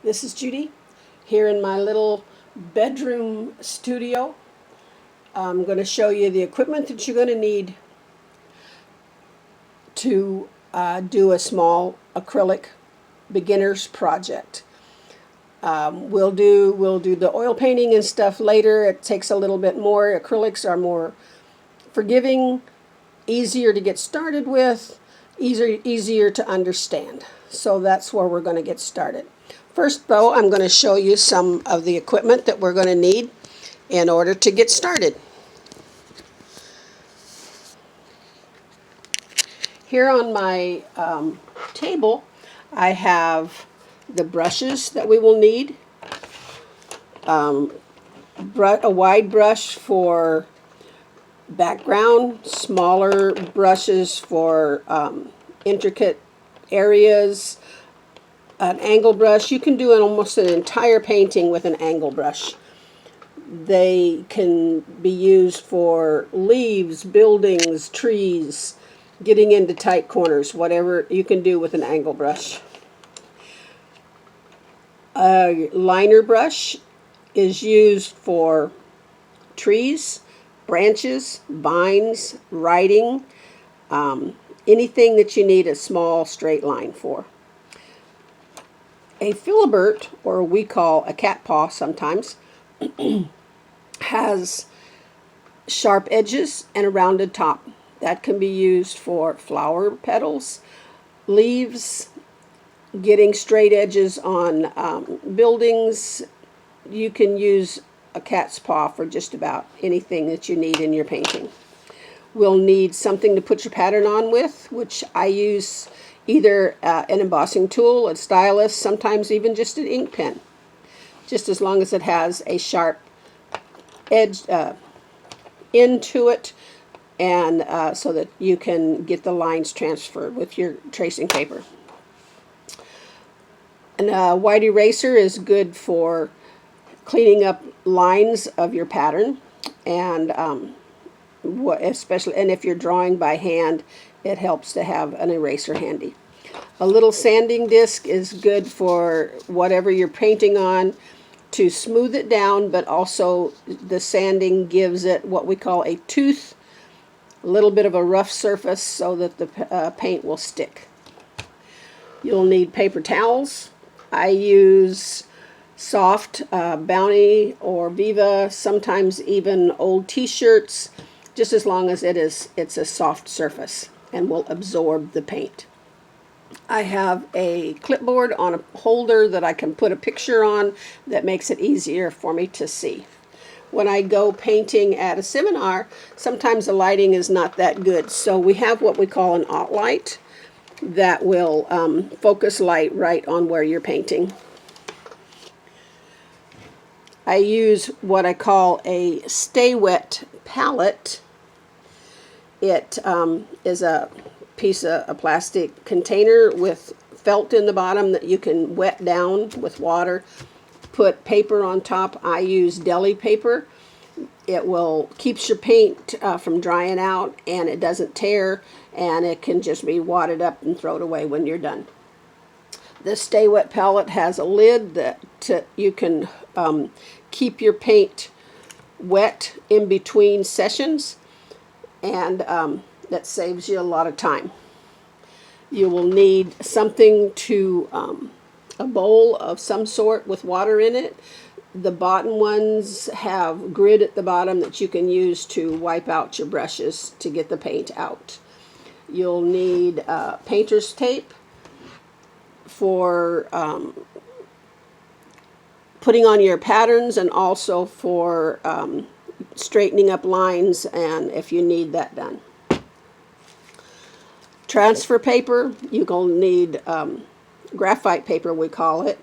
This is Judy here in my little bedroom studio. I'm going to show you the equipment that you're going to need to do a small acrylic beginner's project. We'll do the oil painting and stuff later. It takes a little bit more. Acrylics are more forgiving, easier to get started with, easier to understand. So that's where we're going to get started. First, though, I'm going to show you some of the equipment that we're going to need in order to get started. Here on my table, I have the brushes that we will need. A wide brush for background, smaller brushes for intricate areas, an angle brush. You can do almost an entire painting with an angle brush. They can be used for leaves, buildings, trees, getting into tight corners, whatever you can do with an angle brush. A liner brush is used for trees, branches, vines, writing, anything that you need a small straight line for. A filbert, or we call a cat paw sometimes, has sharp edges and a rounded top. That can be used for flower petals, leaves, getting straight edges on buildings. You can use a cat's paw for just about anything that you need in your painting. We'll need something to put your pattern on with, which I use either an embossing tool, a stylus, sometimes even just an ink pen, just as long as it has a sharp edge into it, and so that you can get the lines transferred with your tracing paper. And a white eraser is good for cleaning up lines of your pattern, and especially, and if you're drawing by hand, it helps to have an eraser handy. A little sanding disc is good for whatever you're painting on, to smooth it down, but also the sanding gives it what we call a tooth, a little bit of a rough surface so that the paint will stick. You'll need paper towels. I use soft Bounty or Viva, sometimes even old t-shirts, just as long as it's a soft surface and will absorb the paint. I have a clipboard on a holder that I can put a picture on that makes it easier for me to see. When I go painting at a seminar, sometimes the lighting is not that good, so we have what we call an alt light that will focus light right on where you're painting. I use what I call a stay wet palette. It is a piece of a plastic container with felt in the bottom that you can wet down with water. Put paper on top. I use deli paper. It will keeps your paint from drying out, and it doesn't tear, and it can just be wadded up and thrown away when you're done. The Stay Wet palette has a lid that you can keep your paint wet in between sessions, and that saves you a lot of time. You will need something to, a bowl of some sort with water in it. The bottom ones have grid at the bottom that you can use to wipe out your brushes to get the paint out. You'll need painter's tape for putting on your patterns, and also for straightening up lines, and if you need that done. Transfer paper, you're going to need graphite paper, we call it,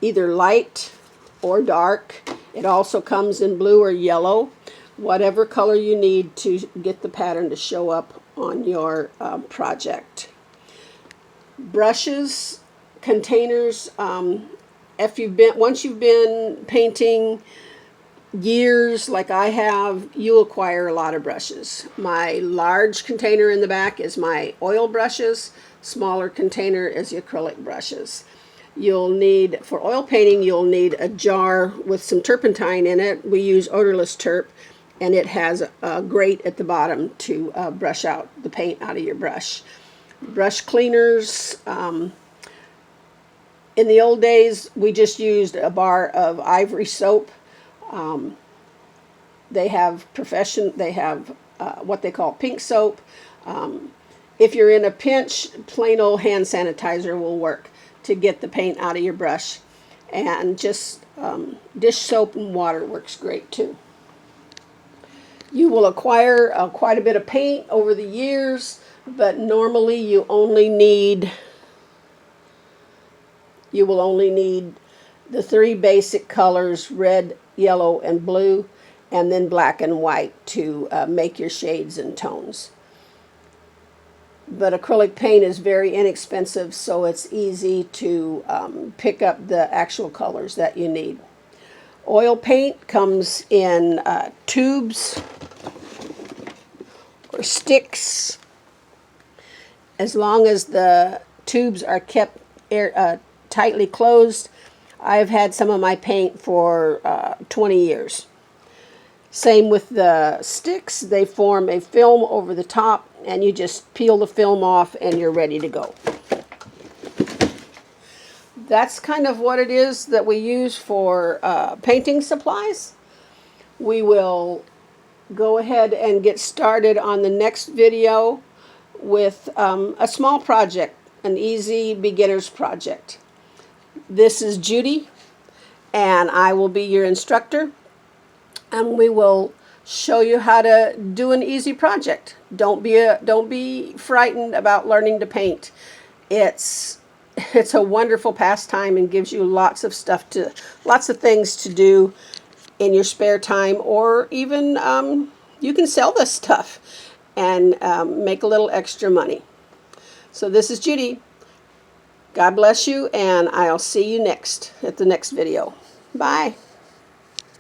either light or dark. It also comes in blue or yellow, whatever color you need to get the pattern to show up on your project. Brushes, containers, once you've been painting years like I have, you acquire a lot of brushes. My large container in the back is my oil brushes. Smaller container is the acrylic brushes. You'll need, for oil painting, you'll need a jar with some turpentine in it. We use odorless turp, and it has a grate at the bottom to brush out the paint out of your brush. Brush cleaners. In the old days, we just used a bar of ivory soap. They have what they call pink soap. If you're in a pinch, plain old hand sanitizer will work to get the paint out of your brush. And just dish soap and water works great too. You will acquire quite a bit of paint over the years, but normally you will only need the three basic colors, red, yellow, and blue, and then black and white to make your shades and tones. But acrylic paint is very inexpensive, so it's easy to pick up the actual colors that you need. Oil paint comes in tubes or sticks. As long as the tubes are kept tightly closed, I've had some of my paint for 20 years. Same with the sticks. They form a film over the top, and you just peel the film off and you're ready to go. That's kind of what it is that we use for painting supplies. We will go ahead and get started on the next video with a small project, an easy beginner's project. This is Judy, and I will be your instructor, and we will show you how to do an easy project. Don't be frightened about learning to paint. It's a wonderful pastime and gives you lots of things to do in your spare time, or even you can sell this stuff and make a little extra money. So this is Judy. God bless you, and I'll see you at the next video. Bye.